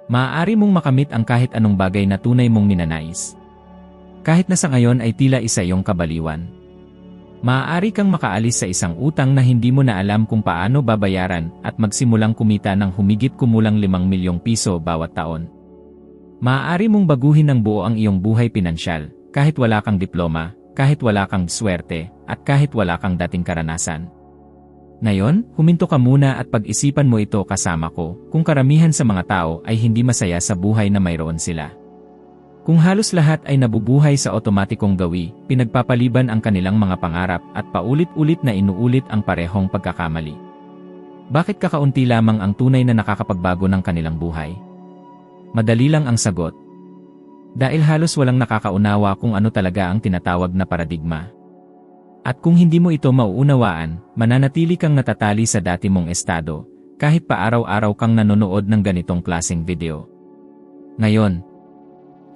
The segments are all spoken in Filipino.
Maaari mong makamit ang kahit anong bagay na tunay mong ninanais. Kahit na sa ngayon ay tila isa iyong kabaliwan. Maaari kang makaalis sa isang utang na hindi mo na alam kung paano babayaran at magsimulang kumita ng humigit kumulang 5 milyong piso bawat taon. Maaari mong baguhin ng buo ang iyong buhay pinansyal, kahit wala kang diploma, kahit wala kang swerte, at kahit wala kang dating karanasan. Ngayon, huminto ka muna at pag-isipan mo ito kasama ko, kung karamihan sa mga tao ay hindi masaya sa buhay na mayroon sila. Kung halos lahat ay nabubuhay sa otomatikong gawi, pinagpapaliban ang kanilang mga pangarap at paulit-ulit na inuulit ang parehong pagkakamali. Bakit kakaunti lamang ang tunay na nakakapagbago ng kanilang buhay? Madali lang ang sagot. Dahil halos walang nakakaunawa kung ano talaga ang tinatawag na paradigma. At kung hindi mo ito mauunawaan, mananatili kang natatali sa dati mong estado, kahit pa araw-araw kang nanonood ng ganitong klaseng video. Ngayon,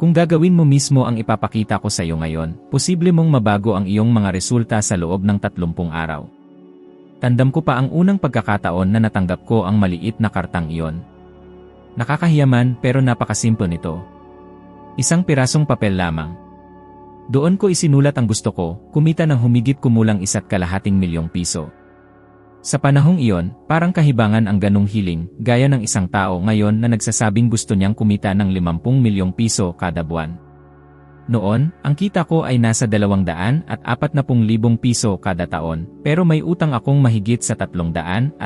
kung gagawin mo mismo ang ipapakita ko sa iyo ngayon, posible mong mabago ang iyong mga resulta sa loob ng 30 araw. Tandam ko pa ang unang pagkakataon na natanggap ko ang maliit na kartang iyon. Nakakahiyaman pero napakasimple nito. Isang pirasong papel lamang. Doon ko isinulat ang gusto ko, kumita ng humigit kumulang 1.2 milyong piso. Sa panahong iyon, parang kahibangan ang ganong hiling, gaya ng isang tao ngayon na nagsasabing gusto niyang kumita ng 50 milyong piso kada buwan. Noon, ang kita ko ay nasa 240,000 piso kada taon, pero may utang akong mahigit sa 360,000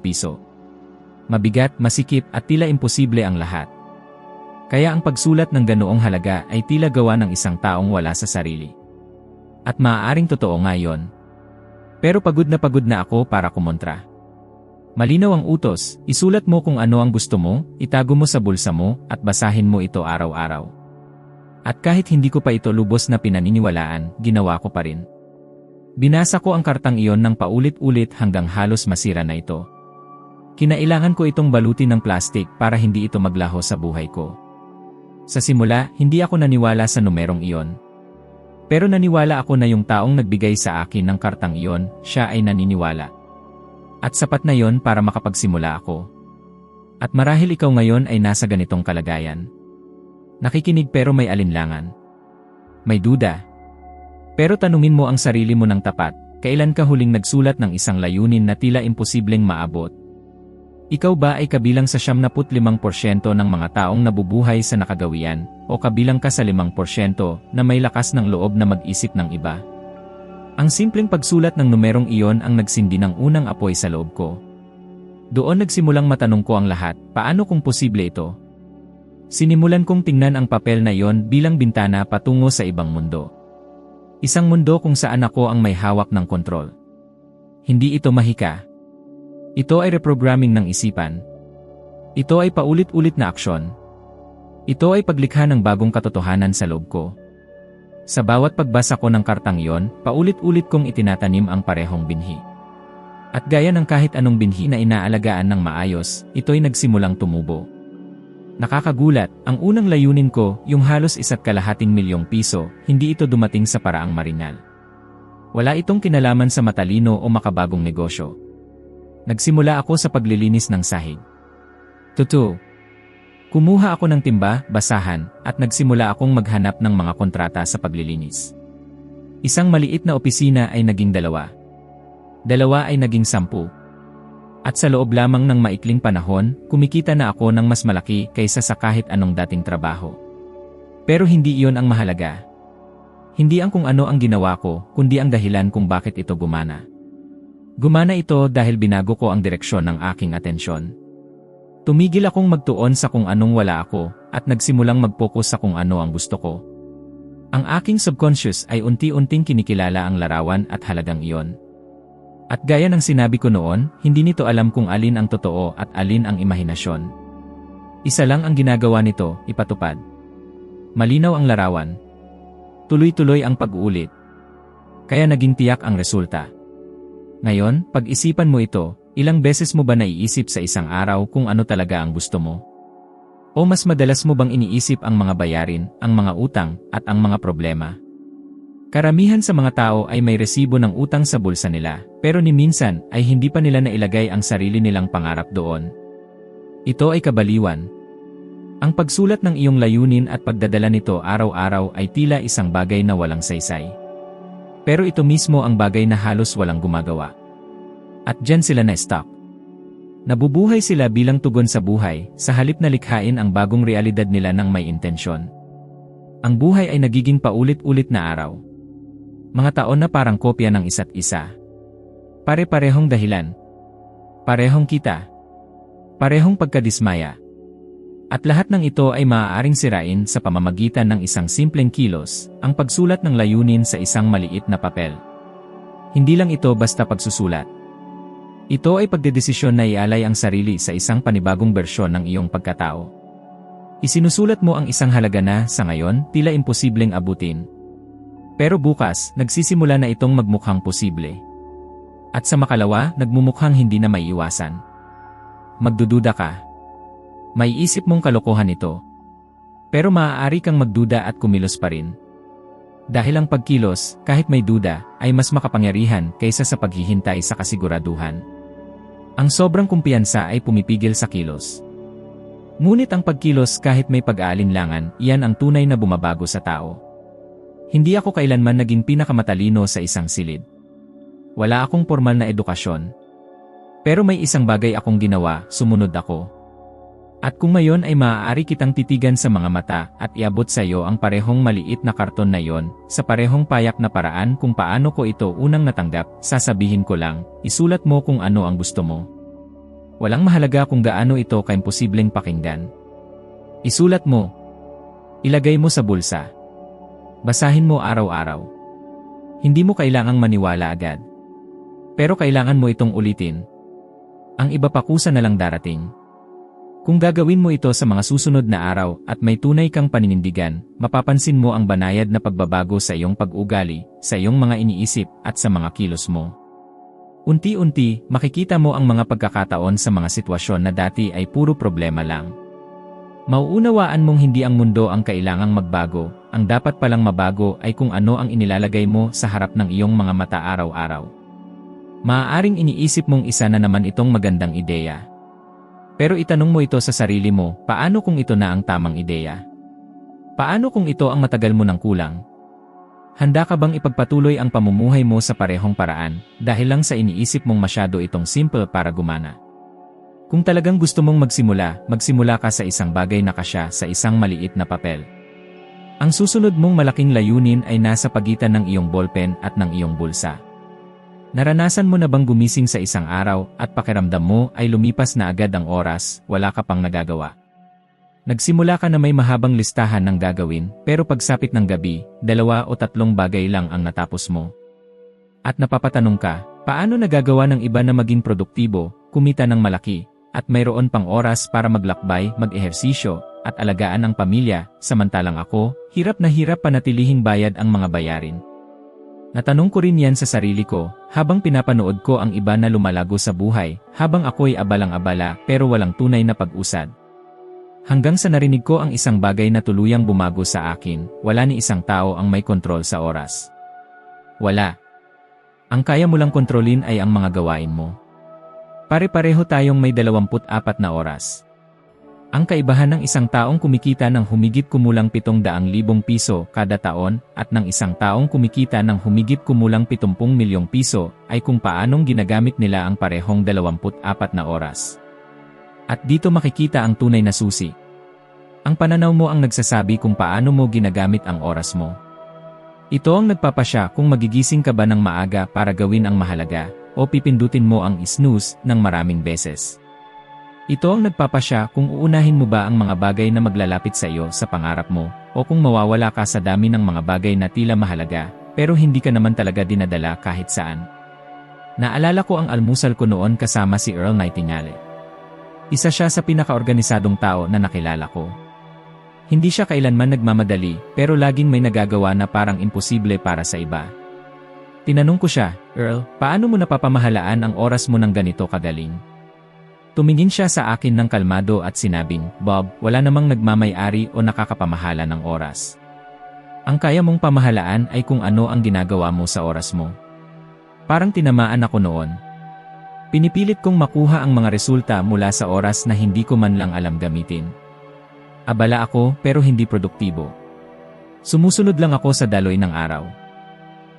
piso. Mabigat, masikip at tila imposible ang lahat. Kaya ang pagsulat ng ganoong halaga ay tila gawa ng isang taong wala sa sarili. At maaaring totoo nga yon. Pero pagod na ako para kumontra. Malinaw ang utos, isulat mo kung ano ang gusto mo, itago mo sa bulsa mo, at basahin mo ito araw-araw. At kahit hindi ko pa ito lubos na pinaniniwalaan, ginawa ko pa rin. Binasa ko ang kartang iyon ng paulit-ulit hanggang halos masira na ito. Kinailangan ko itong balutin ng plastik para hindi ito maglaho sa buhay ko. Sa simula, hindi ako naniwala sa numerong iyon. Pero naniwala ako na yung taong nagbigay sa akin ng kartang iyon, siya ay naniniwala. At sapat na yon para makapagsimula ako. At marahil ikaw ngayon ay nasa ganitong kalagayan. Nakikinig pero may alinlangan. May duda. Pero tanungin mo ang sarili mo ng tapat, kailan ka huling nagsulat ng isang layunin na tila imposibleng maabot? Ikaw ba ay kabilang sa 75% ng mga taong nabubuhay sa nakagawian, o kabilang ka sa 5% na may lakas ng loob na mag-isip ng iba? Ang simpleng pagsulat ng numerong iyon ang nagsindi ng unang apoy sa loob ko. Doon nagsimulang matanong ko ang lahat, paano kung posible ito? Sinimulan kong tingnan ang papel na iyon bilang bintana patungo sa ibang mundo. Isang mundo kung saan ako ang may hawak ng kontrol. Hindi ito mahika. Ito ay reprogramming ng isipan. Ito ay paulit-ulit na aksyon. Ito ay paglikha ng bagong katotohanan sa loob ko. Sa bawat pagbasa ko ng kartang iyon, paulit-ulit kong itinatanim ang parehong binhi. At gaya ng kahit anong binhi na inaalagaan ng maayos, ito'y nagsimulang tumubo. Nakakagulat, ang unang layunin ko, yung halos 1.2 milyong piso, hindi ito dumating sa paraang marinal. Wala itong kinalaman sa matalino o makabagong negosyo. Nagsimula ako sa paglilinis ng sahig. Totoo. Kumuha ako ng timba, basahan, at nagsimula akong maghanap ng mga kontrata sa paglilinis. Isang maliit na opisina ay naging 2. 2 ay naging 10. At sa loob lamang ng maikling panahon, kumikita na ako ng mas malaki kaysa sa kahit anong dating trabaho. Pero hindi iyon ang mahalaga. Hindi ang kung ano ang ginawa ko, kundi ang dahilan kung bakit ito gumana. Gumana ito dahil binago ko ang direksyon ng aking atensyon. Tumigil akong magtuon sa kung anong wala ako, at nagsimulang mag-focus sa kung ano ang gusto ko. Ang aking subconscious ay unti-unting kinikilala ang larawan at halagang iyon. At gaya ng sinabi ko noon, hindi nito alam kung alin ang totoo at alin ang imahinasyon. Isa lang ang ginagawa nito, ipatupad. Malinaw ang larawan. Tuloy-tuloy ang pag-uulit. Kaya naging tiyak ang resulta. Ngayon, pag-isipan mo ito, ilang beses mo ba naiisip sa isang araw kung ano talaga ang gusto mo? O mas madalas mo bang iniisip ang mga bayarin, ang mga utang, at ang mga problema? Karamihan sa mga tao ay may resibo ng utang sa bulsa nila, pero ni minsan ay hindi pa nila nailagay ang sarili nilang pangarap doon. Ito ay kabaliwan. Ang pagsulat ng iyong layunin at pagdadala nito araw-araw ay tila isang bagay na walang saysay. Pero ito mismo ang bagay na halos walang gumagawa. At diyan sila na-stuck. Nabubuhay sila bilang tugon sa buhay, sa halip na likhain ang bagong realidad nila ng may intensyon. Ang buhay ay nagiging paulit-ulit na araw. Mga taon na parang kopya ng isa't isa. Pare-parehong dahilan. Parehong kita. Parehong pagkadismaya. At lahat ng ito ay maaaring sirain sa pamamagitan ng isang simpleng kilos, ang pagsulat ng layunin sa isang maliit na papel. Hindi lang ito basta pagsusulat. Ito ay pagdedesisyon na ialay ang sarili sa isang panibagong bersyon ng iyong pagkatao. Isinusulat mo ang isang halaga na, sa ngayon, tila imposibleng abutin. Pero bukas, nagsisimula na itong magmukhang posible. At sa makalawa, nagmumukhang hindi na maiiwasan. Magdududa ka. May isip mong kalokohan ito. Pero maaari kang magduda at kumilos pa rin. Dahil ang pagkilos, kahit may duda, ay mas makapangyarihan kaysa sa paghihintay sa kasiguraduhan. Ang sobrang kumpiyansa ay pumipigil sa kilos. Ngunit ang pagkilos kahit may pag-aalinlangan, iyan ang tunay na bumabago sa tao. Hindi ako kailanman naging pinakamatalino sa isang silid. Wala akong formal na edukasyon. Pero may isang bagay akong ginawa, sumunod ako. At kung mayon ay maaari kitang titigan sa mga mata at iabot sa iyo ang parehong maliit na karton na yon, sa parehong payak na paraan kung paano ko ito unang natanggap, sasabihin ko lang, isulat mo kung ano ang gusto mo. Walang mahalaga kung gaano ito kaimposibleng pakinggan. Isulat mo. Ilagay mo sa bulsa. Basahin mo araw-araw. Hindi mo kailangang maniwala agad. Pero kailangan mo itong ulitin. Ang iba pa kusa na lang darating. Kung gagawin mo ito sa mga susunod na araw at may tunay kang paninindigan, mapapansin mo ang banayad na pagbabago sa iyong pag-ugali, sa iyong mga iniisip at sa mga kilos mo. Unti-unti, makikita mo ang mga pagkakataon sa mga sitwasyon na dati ay puro problema lang. Mauunawaan mong hindi ang mundo ang kailangang magbago, ang dapat palang mabago ay kung ano ang inilalagay mo sa harap ng iyong mga mata araw-araw. Maaaring iniisip mong isa na naman itong magandang ideya. Pero itanong mo ito sa sarili mo, paano kung ito na ang tamang ideya? Paano kung ito ang matagal mo nang kulang? Handa ka bang ipagpatuloy ang pamumuhay mo sa parehong paraan, dahil lang sa iniisip mong masyado itong simple para gumana? Kung talagang gusto mong magsimula ka sa isang bagay na kasya sa isang maliit na papel. Ang susunod mong malaking layunin ay nasa pagitan ng iyong ballpen at ng iyong bulsa. Naranasan mo na bang gumising sa isang araw at pakiramdam mo ay lumipas na agad ang oras, wala ka pang nagagawa? Nagsimula ka na may mahabang listahan ng gagawin, pero pagsapit ng gabi, 2 o 3 bagay lang ang natapos mo. At napapatanong ka, paano nagagawa ng iba na maging produktibo, kumita ng malaki, at mayroon pang oras para maglakbay, mag-ehersisyo, at alagaan ang pamilya, samantalang ako, hirap na hirap panatilihing bayad ang mga bayarin. Natanong ko rin yan sa sarili ko, habang pinapanood ko ang iba na lumalago sa buhay, habang ako'y abalang-abala pero walang tunay na pag-usad. Hanggang sa narinig ko ang isang bagay na tuluyang bumago sa akin, wala ni isang tao ang may kontrol sa oras. Wala. Ang kaya mo lang kontrolin ay ang mga gawain mo. Pare-pareho tayong may 24 na oras. Ang kaibahan ng isang taong kumikita ng humigit kumulang 700,000 piso kada taon at ng isang taong kumikita ng humigit kumulang 70 milyong piso ay kung paanong ginagamit nila ang parehong 24 na oras. At dito makikita ang tunay na susi. Ang pananaw mo ang nagsasabi kung paano mo ginagamit ang oras mo. Ito ang nagpapasya kung magigising ka ba ng maaga para gawin ang mahalaga o pipindutin mo ang snooze ng maraming beses. Ito ang nagpapasya kung uunahin mo ba ang mga bagay na maglalapit sa iyo sa pangarap mo o kung mawawala ka sa dami ng mga bagay na tila mahalaga pero hindi ka naman talaga dinadala kahit saan. Naalala ko ang almusal ko noon kasama si Earl Nightingale. Isa siya sa pinakaorganisadong tao na nakilala ko. Hindi siya kailanman nagmamadali pero laging may nagagawa na parang imposible para sa iba. Tinanong ko siya, Earl, paano mo napapamahalaan ang oras mo ng ganito kagaling? Tumingin siya sa akin ng kalmado at sinabing, Bob, wala namang nagmamay-ari o nakakapamahala ng oras. Ang kaya mong pamahalaan ay kung ano ang ginagawa mo sa oras mo. Parang tinamaan ako noon. Pinipilit kong makuha ang mga resulta mula sa oras na hindi ko man lang alam gamitin. Abala ako pero hindi produktibo. Sumusunod lang ako sa daloy ng araw.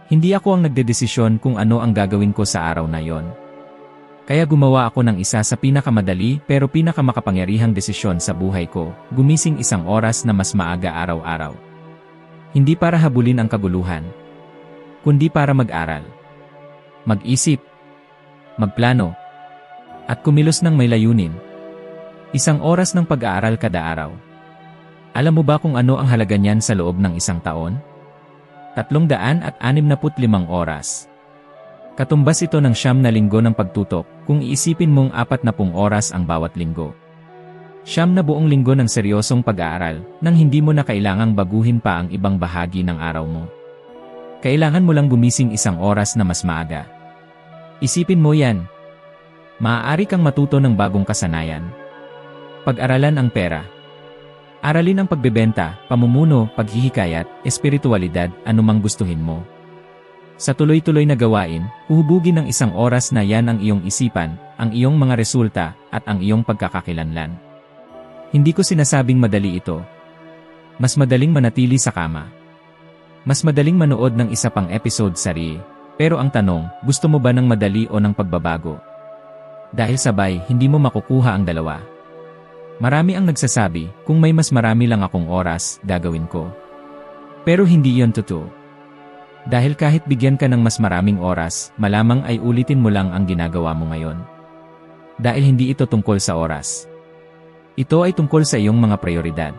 Hindi ako ang nagdedesisyon kung ano ang gagawin ko sa araw na yon. Kaya gumawa ako ng isa sa pinakamadali pero pinakamakapangyarihang desisyon sa buhay ko, gumising 1 oras na mas maaga araw-araw. Hindi para habulin ang kaguluhan, kundi para mag-aral, mag-isip, magplano, at kumilos ng may layunin. 1 oras ng pag-aaral kada araw. Alam mo ba kung ano ang halaga niyan sa loob ng 1 taon? 365 oras. Katumbas ito ng 9 na linggo ng pagtutok, kung iisipin mong 40 oras ang bawat linggo. 9 na buong linggo ng seryosong pag-aaral, nang hindi mo na kailangang baguhin pa ang ibang bahagi ng araw mo. Kailangan mo lang gumising 1 oras na mas maaga. Isipin mo yan. Maaari kang matuto ng bagong kasanayan. Pag-aralan ang pera. Aralin ang pagbebenta, pamumuno, paghihikayat, espiritualidad, anumang gustuhin mo. Sa tuloy-tuloy na gawain, uhubugin ng 1 oras na yan ang iyong isipan, ang iyong mga resulta, at ang iyong pagkakakilanlan. Hindi ko sinasabing madali ito. Mas madaling manatili sa kama. Mas madaling manood ng isa pang episode sa Rie. Pero ang tanong, gusto mo ba ng madali o ng pagbabago? Dahil sabay, hindi mo makukuha ang dalawa. Marami ang nagsasabi, kung may mas marami lang akong oras, gagawin ko. Pero hindi yon totoo. Dahil kahit bigyan ka ng mas maraming oras, malamang ay ulitin mo lang ang ginagawa mo ngayon. Dahil hindi ito tungkol sa oras. Ito ay tungkol sa iyong mga prioridad.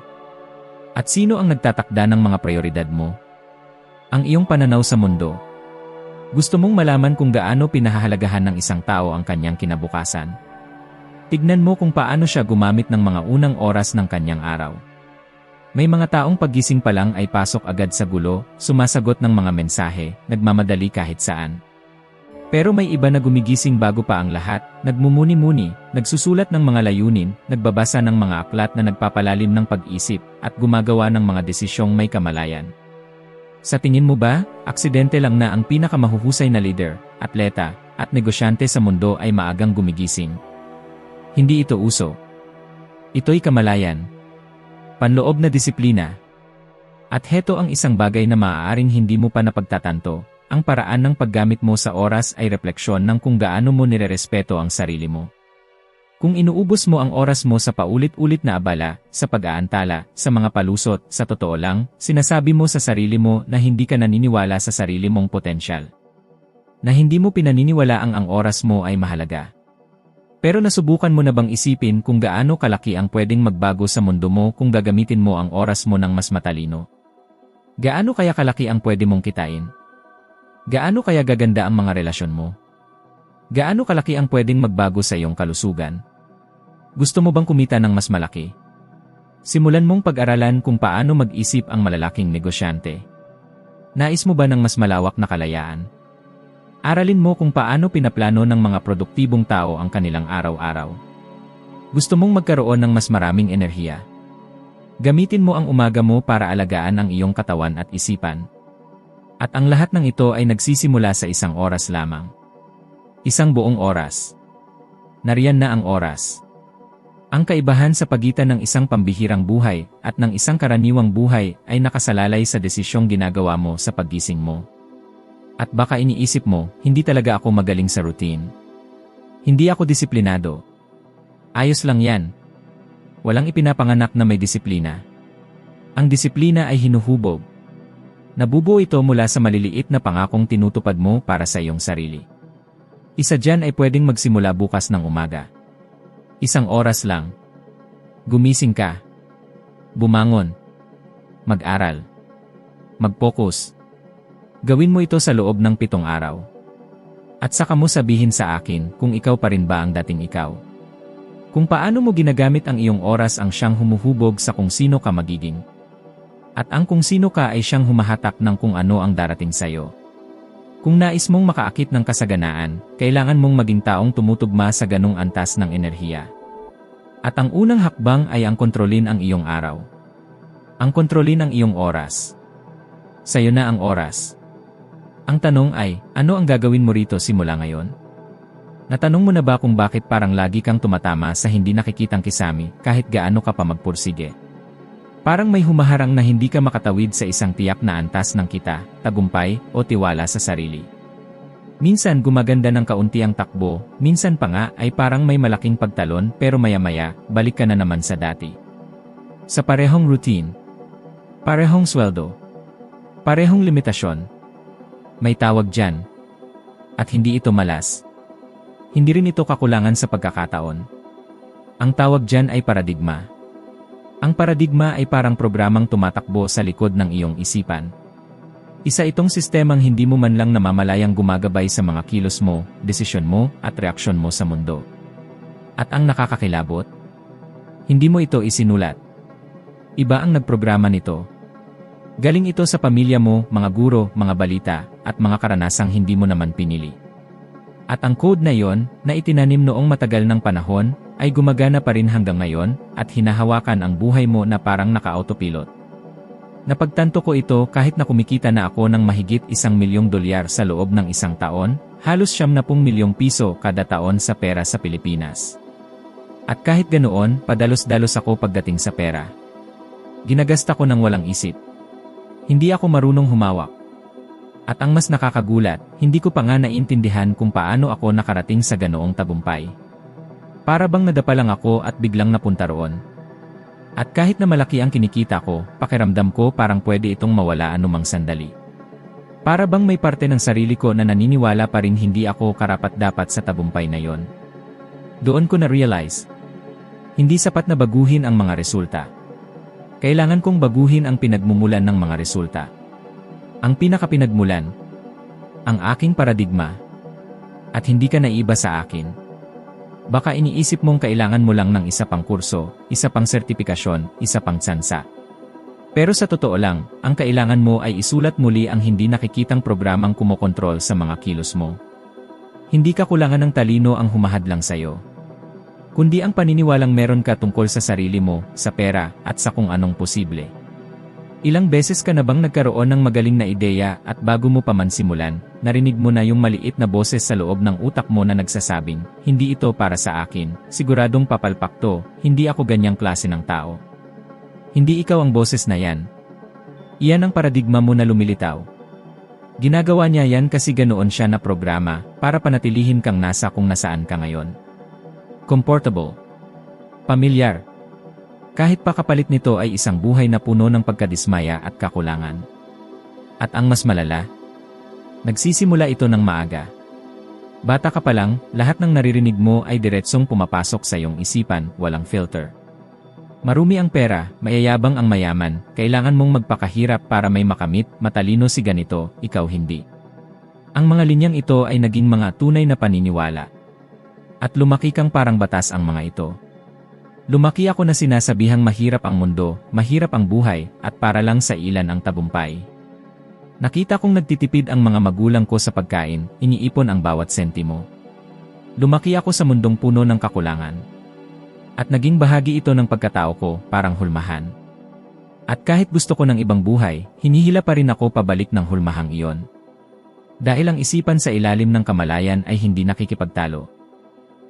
At sino ang nagtatakda ng mga prioridad mo? Ang iyong pananaw sa mundo. Gusto mong malaman kung gaano pinahahalagahan ng isang tao ang kanyang kinabukasan? Tignan mo kung paano siya gumamit ng mga unang oras ng kanyang araw. May mga taong paggising pa lang ay pasok agad sa gulo, sumasagot ng mga mensahe, nagmamadali kahit saan. Pero may iba na gumigising bago pa ang lahat, nagmumuni-muni, nagsusulat ng mga layunin, nagbabasa ng mga aklat na nagpapalalim ng pag-isip, at gumagawa ng mga desisyong may kamalayan. Sa tingin mo ba, aksidente lang na ang pinakamahuhusay na leader, atleta, at negosyante sa mundo ay maagang gumigising? Hindi ito uso. Ito'y kamalayan. Panloob na disiplina. At heto ang isang bagay na maaaring hindi mo pa napagtatanto, ang paraan ng paggamit mo sa oras ay refleksyon ng kung gaano mo nirerespeto ang sarili mo. Kung inuubos mo ang oras mo sa paulit-ulit na abala, sa pag-aantala, sa mga palusot, sa totoo lang, sinasabi mo sa sarili mo na hindi ka naniniwala sa sarili mong potensyal. Na hindi mo pinaniniwalaang ang oras mo ay mahalaga. Pero nasubukan mo na bang isipin kung gaano kalaki ang pwedeng magbago sa mundo mo kung gagamitin mo ang oras mo ng mas matalino? Gaano kaya kalaki ang pwede mong kitain? Gaano kaya gaganda ang mga relasyon mo? Gaano kalaki ang pwedeng magbago sa iyong kalusugan? Gusto mo bang kumita ng mas malaki? Simulan mong pag-aralan kung paano mag-isip ang malalaking negosyante. Nais mo ba ng mas malawak na kalayaan? Aralin mo kung paano pinaplano ng mga produktibong tao ang kanilang araw-araw. Gusto mong magkaroon ng mas maraming enerhiya? Gamitin mo ang umaga mo para alagaan ang iyong katawan at isipan. At ang lahat ng ito ay nagsisimula sa 1 oras lamang. 1 buong oras. Nariyan na ang oras. Ang kaibahan sa pagitan ng isang pambihirang buhay at ng isang karaniwang buhay ay nakasalalay sa desisyong ginagawa mo sa paggising mo. At baka iniisip mo, hindi talaga ako magaling sa routine. Hindi ako disiplinado. Ayos lang yan. Walang ipinapanganak na may disiplina. Ang disiplina ay hinuhubog. Nabubuo ito mula sa maliliit na pangakong tinutupad mo para sa iyong sarili. Isa dyan ay pwedeng magsimula bukas ng umaga. 1 oras lang. Gumising ka. Bumangon. Mag-aral. Mag-focus. Gawin mo ito sa loob ng 7 araw. At saka mo sabihin sa akin kung ikaw pa rin ba ang dating ikaw. Kung paano mo ginagamit ang iyong oras ang siyang humuhubog sa kung sino ka magiging. At ang kung sino ka ay siyang humahatak ng kung ano ang darating sa'yo. Kung nais mong makaakit ng kasaganaan, kailangan mong maging taong tumutugma sa ganong antas ng enerhiya. At ang unang hakbang ay ang kontrolin ang iyong araw. Ang kontrolin ang iyong oras. Sa'yo na ang oras. Ang tanong ay, ano ang gagawin mo rito simula ngayon? Natanong mo na ba kung bakit parang lagi kang tumatama sa hindi nakikitang kisami kahit gaano ka pa magpursige? Parang may humaharang na hindi ka makatawid sa isang tiyak na antas ng kita, tagumpay, o tiwala sa sarili. Minsan gumaganda ng kaunti ang takbo, minsan pa nga ay parang may malaking pagtalon pero maya-maya, balik ka na naman sa dati. Sa parehong routine, parehong sweldo, parehong limitasyon. May tawag dyan. At hindi ito malas. Hindi rin ito kakulangan sa pagkakataon. Ang tawag dyan ay paradigma. Ang paradigma ay parang programang tumatakbo sa likod ng iyong isipan. Isa itong sistemang hindi mo man lang namamalayang gumagabay sa mga kilos mo, desisyon mo, at reaksyon mo sa mundo. At ang nakakakilabot? Hindi mo ito isinulat. Iba ang nagprograma nito. Galing ito sa pamilya mo, mga guro, mga balita, at mga karanasang hindi mo naman pinili. At ang code na yon, na itinanim noong matagal ng panahon, ay gumagana pa rin hanggang ngayon, at hinahawakan ang buhay mo na parang naka-autopilot. Napagtanto ko ito kahit na kumikita na ako ng mahigit $1,000,000 sa loob ng isang taon, halos ₱70,000,000 kada taon sa pera sa Pilipinas. At kahit ganoon, padalos-dalos ako pagdating sa pera. Ginagasta ko ng walang isip. Hindi ako marunong humawak. At ang mas nakakagulat, hindi ko pa nga naiintindihan kung paano ako nakarating sa ganoong tagumpay. Para bang nadapa lang ako at biglang napunta roon. At kahit na malaki ang kinikita ko, pakiramdam ko parang pwede itong mawala anumang sandali. Para bang may parte ng sarili ko na naniniwala pa rin hindi ako karapat-dapat sa tagumpay na yon. Doon ko na-realize, hindi sapat na baguhin ang mga resulta. Kailangan kong baguhin ang pinagmumulan ng mga resulta. Ang pinakapinagmulan, ang aking paradigma. At hindi ka naiba sa akin. Baka iniisip mong kailangan mo lang ng isa pang kurso, isa pang sertipikasyon, isa pang tsansa. Pero sa totoo lang, ang kailangan mo ay isulat muli ang hindi nakikitang programang kumokontrol sa mga kilos mo. Hindi ka kulangan ng talino ang humahadlang sa'yo, kundi ang paniniwalang meron ka tungkol sa sarili mo, sa pera, at sa kung anong posible. Ilang beses ka na bang nagkaroon ng magaling na ideya at bago mo pa man simulan, narinig mo na yung maliit na boses sa loob ng utak mo na nagsasabing, hindi ito para sa akin, siguradong papalpak to, hindi ako ganyang klase ng tao. Hindi ikaw ang boses na yan. Iyan ang paradigma mo na lumilitaw. Ginagawa niya yan kasi ganoon siya na programa para panatilihin kang nasa kung nasaan ka ngayon. Comfortable. Pamilyar. Kahit pa kapalit nito ay isang buhay na puno ng pagkadismaya at kakulangan. At ang mas malala, nagsisimula ito ng maaga. Bata ka pa lang, lahat ng naririnig mo ay diretsong pumapasok sa iyong isipan, walang filter. Marumi ang pera, mayayabang ang mayaman, kailangan mong magpakahirap para may makamit, matalino si ganito, ikaw hindi. Ang mga linyang ito ay naging mga tunay na paniniwala. At lumaki kang parang batas ang mga ito. Lumaki ako na sinasabihang mahirap ang mundo, mahirap ang buhay, at para lang sa ilan ang tagumpay. Nakita kong nagtitipid ang mga magulang ko sa pagkain, iniipon ang bawat sentimo. Lumaki ako sa mundong puno ng kakulangan. At naging bahagi ito ng pagkatao ko, parang hulmahan. At kahit gusto ko ng ibang buhay, hinihila pa rin ako pabalik ng hulmahang iyon. Dahil ang isipan sa ilalim ng kamalayan ay hindi nakikipagtalo.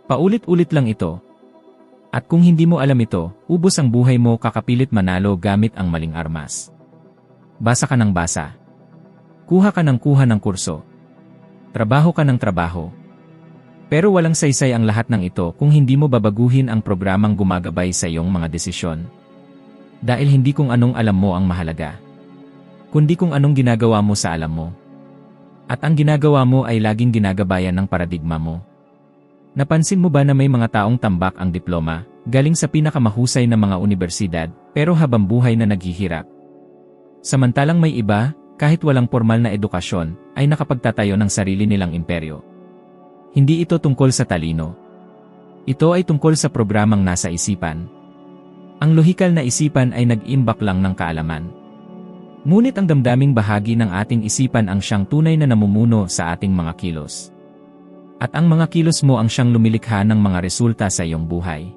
Paulit-ulit lang ito. At kung hindi mo alam ito, ubos ang buhay mo kakapilit manalo gamit ang maling armas. Basa ka ng basa. Kuha ka ng kurso. Trabaho ka ng trabaho. Pero walang saysay ang lahat ng ito kung hindi mo babaguhin ang programang gumagabay sa iyong mga desisyon. Dahil hindi kung anong alam mo ang mahalaga, kundi kung anong ginagawa mo sa alam mo. At ang ginagawa mo ay laging ginagabayan ng paradigma mo. Napansin mo ba na may mga taong tambak ang diploma, galing sa pinakamahusay na mga universidad, pero habang buhay na naghihirap? Samantalang may iba, kahit walang formal na edukasyon, ay nakapagtatayo ng sarili nilang imperyo. Hindi ito tungkol sa talino. Ito ay tungkol sa programang nasa isipan. Ang lohikal na isipan ay nag-imbak lang ng kaalaman. Ngunit ang damdaming bahagi ng ating isipan ang siyang tunay na namumuno sa ating mga kilos. At ang mga kilos mo ang siyang lumilikha ng mga resulta sa iyong buhay.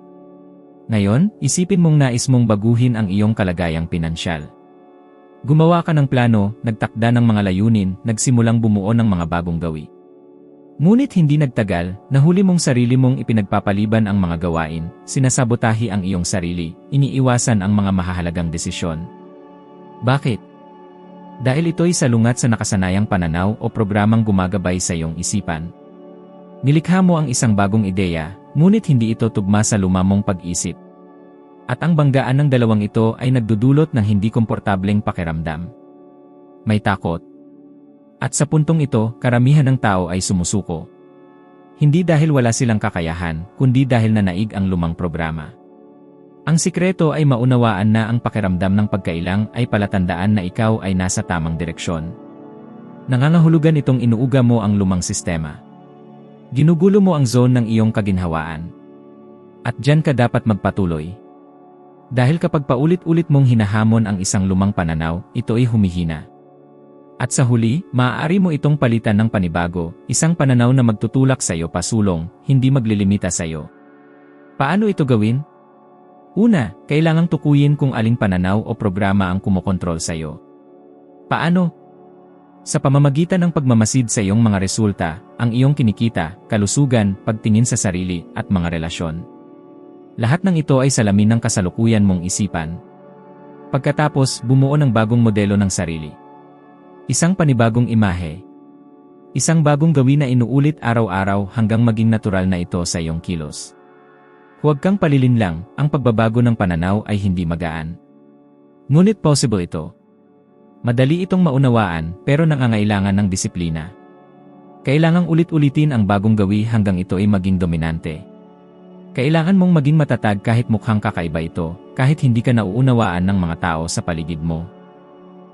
Ngayon, isipin mong nais mong baguhin ang iyong kalagayang pinansyal. Gumawa ka ng plano, nagtakda ng mga layunin, nagsimulang bumuo ng mga bagong gawi. Ngunit hindi nagtagal, nahuli mong sarili mong ipinagpapaliban ang mga gawain, sinasabotahi ang iyong sarili, iniiwasan ang mga mahahalagang desisyon. Bakit? Dahil ito'y salungat sa nakasanayang pananaw o programang gumagabay sa iyong isipan. Nilikha mo ang isang bagong ideya, ngunit hindi ito tugma sa lumamong pag-isip. At ang banggaan ng dalawang ito ay nagdudulot ng hindi komportableng pakiramdam. May takot. At sa puntong ito, karamihan ng tao ay sumusuko. Hindi dahil wala silang kakayahan, kundi dahil nanaig ang lumang programa. Ang sikreto ay maunawaan na ang pakiramdam ng pagkailang ay palatandaan na ikaw ay nasa tamang direksyon. Nangangahulugan itong inuuga mo ang lumang sistema. Ginugulo mo ang zone ng iyong kaginhawaan. At diyan ka dapat magpatuloy. Dahil kapag paulit-ulit mong hinahamon ang isang lumang pananaw, ito ay humihina. At sa huli, maaari mo itong palitan ng panibago, isang pananaw na magtutulak sa iyo pasulong, hindi maglilimita sa iyo. Paano ito gawin? Una, kailangang tukuyin kung aling pananaw o programa ang kumokontrol sa iyo. Paano? Sa pamamagitan ng pagmamasid sa iyong mga resulta, ang iyong kinikita, kalusugan, pagtingin sa sarili, at mga relasyon. Lahat ng ito ay salamin ng kasalukuyan mong isipan. Pagkatapos, bumuo ng bagong modelo ng sarili. Isang panibagong imahe. Isang bagong gawin na inuulit araw-araw hanggang maging natural na ito sa iyong kilos. Huwag kang palilinlang, ang pagbabago ng pananaw ay hindi magaan. Ngunit possible ito. Madali itong maunawaan pero nangangailangan ng disiplina. Kailangang ulit-ulitin ang bagong gawi hanggang ito ay maging dominante. Kailangan mong maging matatag kahit mukhang kakaiba ito, kahit hindi ka nauunawaan ng mga tao sa paligid mo.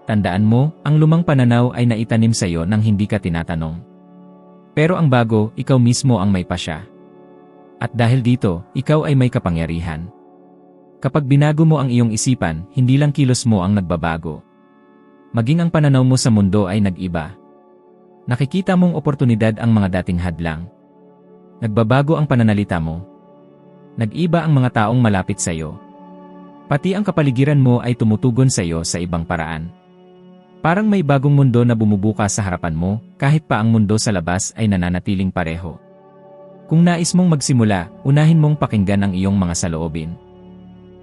Tandaan mo, ang lumang pananaw ay naitanim sa iyo nang hindi ka tinatanong. Pero ang bago, ikaw mismo ang may pasya. At dahil dito, ikaw ay may kapangyarihan. Kapag binago mo ang iyong isipan, hindi lang kilos mo ang nagbabago. Maging ang pananaw mo sa mundo ay nag-iba. Nakikita mong oportunidad ang mga dating hadlang. Nagbabago ang pananalita mo. Nag-iba ang mga taong malapit sa iyo. Pati ang kapaligiran mo ay tumutugon sa iyo sa ibang paraan. Parang may bagong mundo na bumubukas sa harapan mo, kahit pa ang mundo sa labas ay nananatiling pareho. Kung nais mong magsimula, unahin mong pakinggan ang iyong mga saloobin.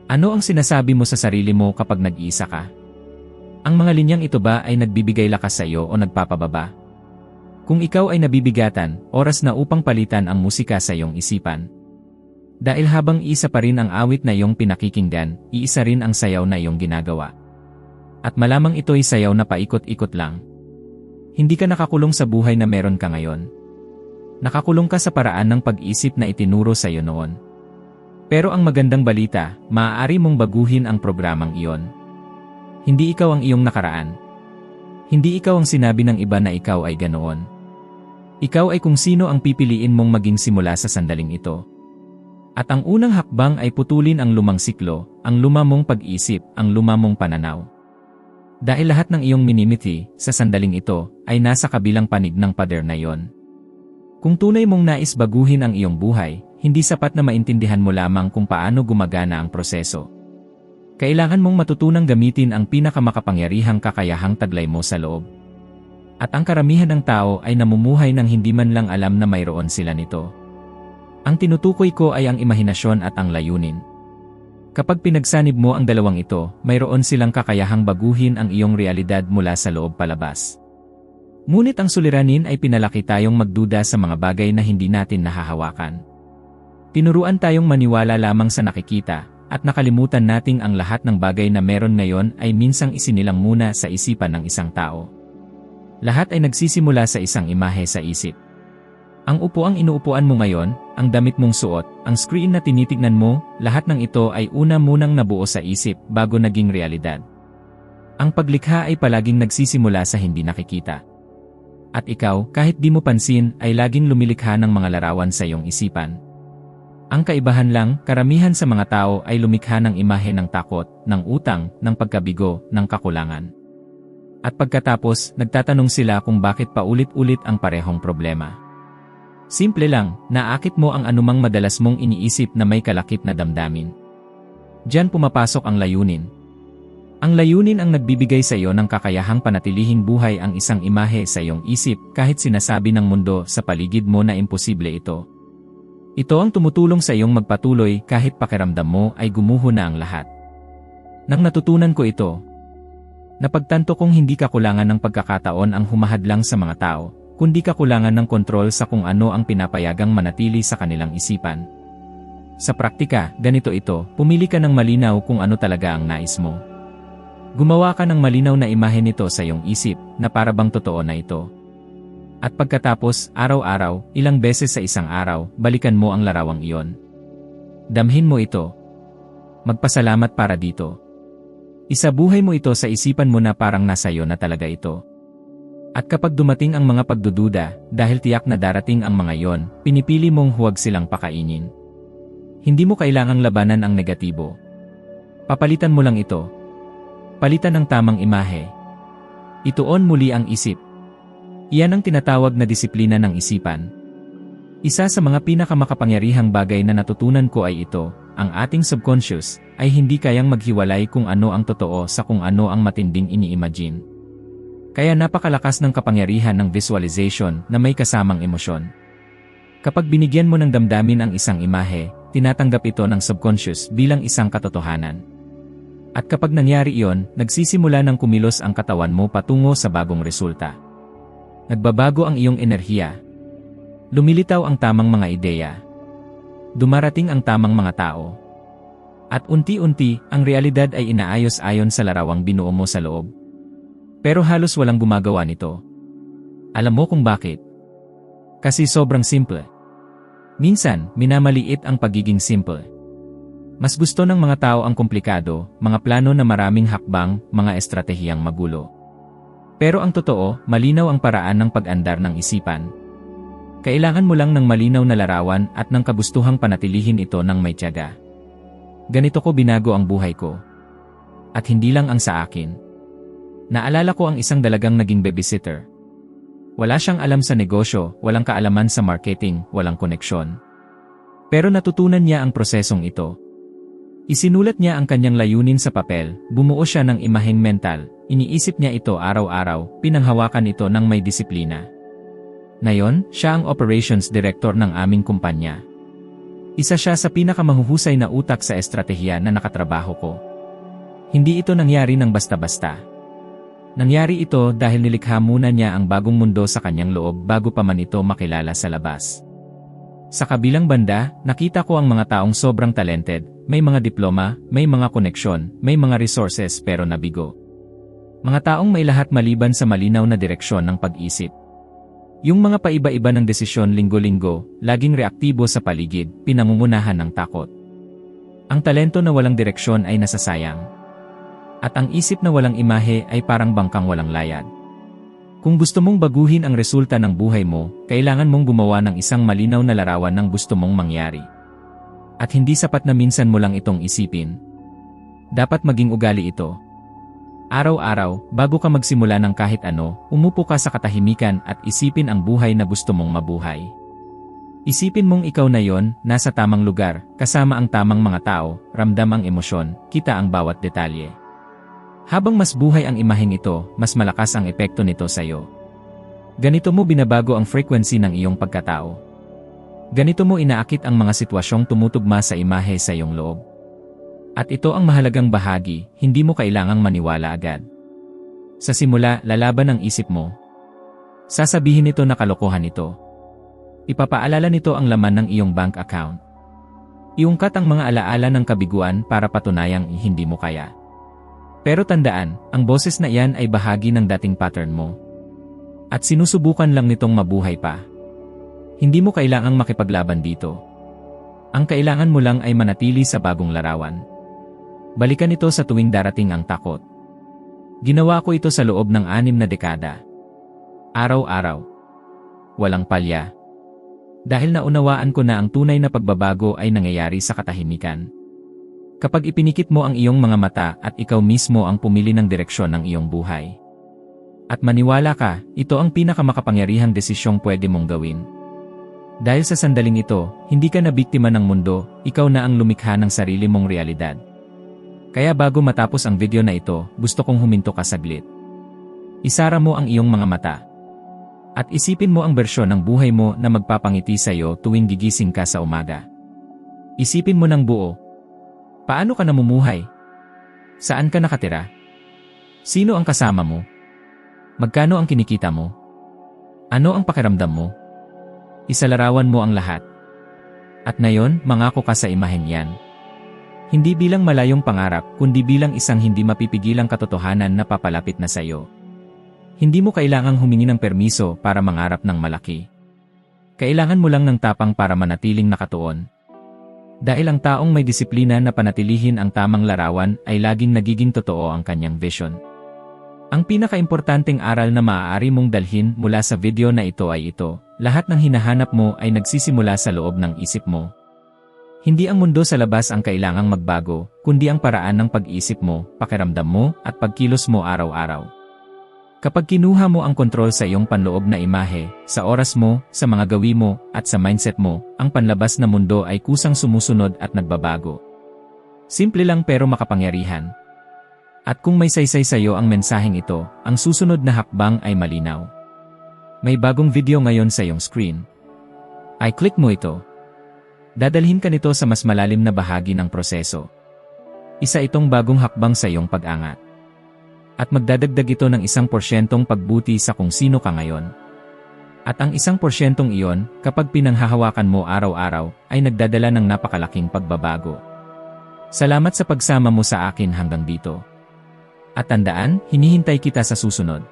Ano ang sinasabi mo sa sarili mo kapag nag-iisa ka? Ang mga linyang ito ba ay nagbibigay lakas sa iyo o nagpapababa? Kung ikaw ay nabibigatan, oras na upang palitan ang musika sa iyong isipan. Dahil habang isa pa rin ang awit na iyong pinakikinggan, iisa rin ang sayaw na iyong ginagawa. At malamang ito'y sayaw na paikot-ikot lang. Hindi ka nakakulong sa buhay na meron ka ngayon. Nakakulong ka sa paraan ng pag-isip na itinuro sa iyo noon. Pero ang magandang balita, maaari mong baguhin ang programang iyon. Hindi ikaw ang iyong nakaraan. Hindi ikaw ang sinabi ng iba na ikaw ay ganoon. Ikaw ay kung sino ang pipiliin mong maging simula sa sandaling ito. At ang unang hakbang ay putulin ang lumang siklo, ang lumamong pag-isip, ang lumamong pananaw. Dahil lahat ng iyong minimiti, sa sandaling ito, ay nasa kabilang panig ng pader na iyon. Kung tunay mong nais baguhin ang iyong buhay, hindi sapat na maintindihan mo lamang kung paano gumagana ang proseso. Kailangan mong matutunang gamitin ang pinakamakapangyarihang kakayahang taglay mo sa loob. At ang karamihan ng tao ay namumuhay nang hindi man lang alam na mayroon sila nito. Ang tinutukoy ko ay ang imahinasyon at ang layunin. Kapag pinagsanib mo ang dalawang ito, mayroon silang kakayahang baguhin ang iyong realidad mula sa loob palabas. Ngunit ang suliranin ay pinalaki tayong magduda sa mga bagay na hindi natin nahahawakan. Tinuruan tayong maniwala lamang sa nakikita, at nakalimutan nating ang lahat ng bagay na meron ngayon ay minsang isinilang muna sa isipan ng isang tao. Lahat ay nagsisimula sa isang imahe sa isip. Ang upuang inuupuan mo ngayon, ang damit mong suot, ang screen na tinitignan mo, lahat ng ito ay una munang nabuo sa isip bago naging realidad. Ang paglikha ay palaging nagsisimula sa hindi nakikita. At ikaw, kahit di mo pansin, ay laging lumilikha ng mga larawan sa iyong isipan. Ang kaibahan lang, karamihan sa mga tao ay lumikha ng imahe ng takot, ng utang, ng pagkabigo, ng kakulangan. At pagkatapos, nagtatanong sila kung bakit paulit-ulit ang parehong problema. Simple lang, naakit mo ang anumang madalas mong iniisip na may kalakip na damdamin. Diyan pumapasok ang layunin. Ang layunin ang nagbibigay sa iyo ng kakayahang panatilihing buhay ang isang imahe sa iyong isip kahit sinasabi ng mundo sa paligid mo na imposible ito. Ito ang tumutulong sa iyong magpatuloy kahit pakiramdam mo ay gumuho na ang lahat. Nang natutunan ko ito, napagtanto kong hindi kakulangan ng pagkakataon ang humahadlang sa mga tao, kundi kakulangan ng kontrol sa kung ano ang pinapayagang manatili sa kanilang isipan. Sa praktika, ganito ito, pumili ka ng malinaw kung ano talaga ang nais mo. Gumawa ka ng malinaw na imahe nito sa iyong isip na para bang totoo na ito. At pagkatapos, araw-araw, ilang beses sa isang araw, balikan mo ang larawang iyon. Damhin mo ito. Magpasalamat para dito. Isabuhay mo ito sa isipan mo na parang nasa iyo na talaga ito. At kapag dumating ang mga pagdududa, dahil tiyak na darating ang mga iyon, pinipili mong huwag silang pakainin. Hindi mo kailangang labanan ang negatibo. Papalitan mo lang ito. Palitan ng tamang imahe. Ituon muli ang isip. Iyan ang tinatawag na disiplina ng isipan. Isa sa mga pinakamakapangyarihang bagay na natutunan ko ay ito, ang ating subconscious ay hindi kayang maghiwalay kung ano ang totoo sa kung ano ang matinding ini-imagine. Kaya napakalakas ng kapangyarihan ng visualization na may kasamang emosyon. Kapag binigyan mo ng damdamin ang isang imahe, tinatanggap ito ng subconscious bilang isang katotohanan. At kapag nangyari iyon, nagsisimula ng kumilos ang katawan mo patungo sa bagong resulta. Nagbabago ang iyong enerhiya. Lumilitaw ang tamang mga ideya. Dumarating ang tamang mga tao. At unti-unti, ang realidad ay inaayos ayon sa larawang binuo mo sa loob. Pero halos walang gumagawa nito. Alam mo kung bakit? Kasi sobrang simple. Minsan, minamaliit ang pagiging simple. Mas gusto ng mga tao ang komplikado, mga plano na maraming hakbang, mga estratehiyang magulo. Pero ang totoo, malinaw ang paraan ng pag-andar ng isipan. Kailangan mo lang ng malinaw na larawan at ng kagustuhang panatilihin ito ng may tiyaga. Ganito ko binago ang buhay ko. At hindi lang ang sa akin. Naalala ko ang isang dalagang naging babysitter. Wala siyang alam sa negosyo, walang kaalaman sa marketing, walang koneksyon. Pero natutunan niya ang prosesong ito. Isinulat niya ang kanyang layunin sa papel, bumuo siya ng imaheng mental, iniisip niya ito araw-araw, pinanghawakan ito ng may disiplina. Ngayon, siya ang operations director ng aming kumpanya. Isa siya sa pinakamahuhusay na utak sa estratehiya na nakatrabaho ko. Hindi ito nangyari ng basta-basta. Nangyari ito dahil nilikha muna niya ang bagong mundo sa kanyang loob bago pa man ito makilala sa labas. Sa kabilang banda, nakita ko ang mga taong sobrang talented, may mga diploma, may mga koneksyon, may mga resources pero nabigo. Mga taong may lahat maliban sa malinaw na direksyon ng pag-isip. Yung mga paiba-iba ng desisyon linggo-linggo, laging reaktibo sa paligid, pinangungunahan ng takot. Ang talento na walang direksyon ay nasasayang. At ang isip na walang imahe ay parang bangkang walang layad. Kung gusto mong baguhin ang resulta ng buhay mo, kailangan mong gumawa ng isang malinaw na larawan ng gusto mong mangyari. At hindi sapat na minsan mo lang itong isipin. Dapat maging ugali ito. Araw-araw, bago ka magsimula ng kahit ano, umupo ka sa katahimikan at isipin ang buhay na gusto mong mabuhay. Isipin mong ikaw na yon, nasa tamang lugar, kasama ang tamang mga tao, ramdam ang emosyon, kita ang bawat detalye. Habang mas buhay ang imaheng ito, mas malakas ang epekto nito sa iyo. Ganito mo binabago ang frequency ng iyong pagkatao. Ganito mo inaakit ang mga sitwasyong tumutugma sa imahe sa iyong loob. At ito ang mahalagang bahagi, hindi mo kailangang maniwala agad. Sa simula, lalaban ang isip mo. Sasabihin nito na kalokohan ito. Ipapaalala nito ang laman ng iyong bank account. Iungkat ang mga alaala ng kabiguan para patunayang hindi mo kaya. Pero tandaan, ang boses na iyan ay bahagi ng dating pattern mo. At sinusubukan lang nitong mabuhay pa. Hindi mo kailangang makipaglaban dito. Ang kailangan mo lang ay manatili sa bagong larawan. Balikan ito sa tuwing darating ang takot. Ginawa ko ito sa loob ng 6 na dekada. Araw-araw. Walang palya. Dahil naunawaan ko na ang tunay na pagbabago ay nangyayari sa katahimikan. Kapag ipinikit mo ang iyong mga mata at ikaw mismo ang pumili ng direksyon ng iyong buhay. At maniwala ka, ito ang pinakamakapangyarihang desisyong pwede mong gawin. Dahil sa sandaling ito, hindi ka na biktima ng mundo, ikaw na ang lumikha ng sarili mong realidad. Kaya bago matapos ang video na ito, gusto kong huminto ka saglit. Isara mo ang iyong mga mata. At isipin mo ang bersyon ng buhay mo na magpapangiti sa iyo tuwing gigising ka sa umaga. Isipin mo ng buo. Paano ka namumuhay? Saan ka nakatira? Sino ang kasama mo? Magkano ang kinikita mo? Ano ang pakiramdam mo? Isalarawan mo ang lahat. At ngayon, mangako ka sa imahen yan. Hindi bilang malayong pangarap, kundi bilang isang hindi mapipigilang katotohanan na papalapit na sa iyo. Hindi mo kailangang humingi ng permiso para mangarap ng malaki. Kailangan mo lang ng tapang para manatiling nakatuon. Dahil ang taong may disiplina na panatilihin ang tamang larawan ay laging nagiging totoo ang kanyang vision. Ang pinakaimportanteng aral na maaari mong dalhin mula sa video na ito ay ito: lahat ng hinahanap mo ay nagsisimula sa loob ng isip mo. Hindi ang mundo sa labas ang kailangang magbago, kundi ang paraan ng pag-isip mo, pakiramdam mo, at pagkilos mo araw-araw. Kapag kinuha mo ang kontrol sa iyong panloob na imahe, sa oras mo, sa mga gawi mo, at sa mindset mo, ang panlabas na mundo ay kusang sumusunod at nagbabago. Simple lang pero makapangyarihan. At kung may saysay sa iyo ang mensaheng ito, ang susunod na hakbang ay malinaw. May bagong video ngayon sa iyong screen. I-click mo ito. Dadalhin ka nito sa mas malalim na bahagi ng proseso. Isa itong bagong hakbang sa iyong pag-angat. At magdadagdag ito ng 1% pagbuti sa kung sino ka ngayon. At ang 1% iyon, kapag pinanghahawakan mo araw-araw, ay nagdadala ng napakalaking pagbabago. Salamat sa pagsama mo sa akin hanggang dito. At tandaan, hinihintay kita sa susunod.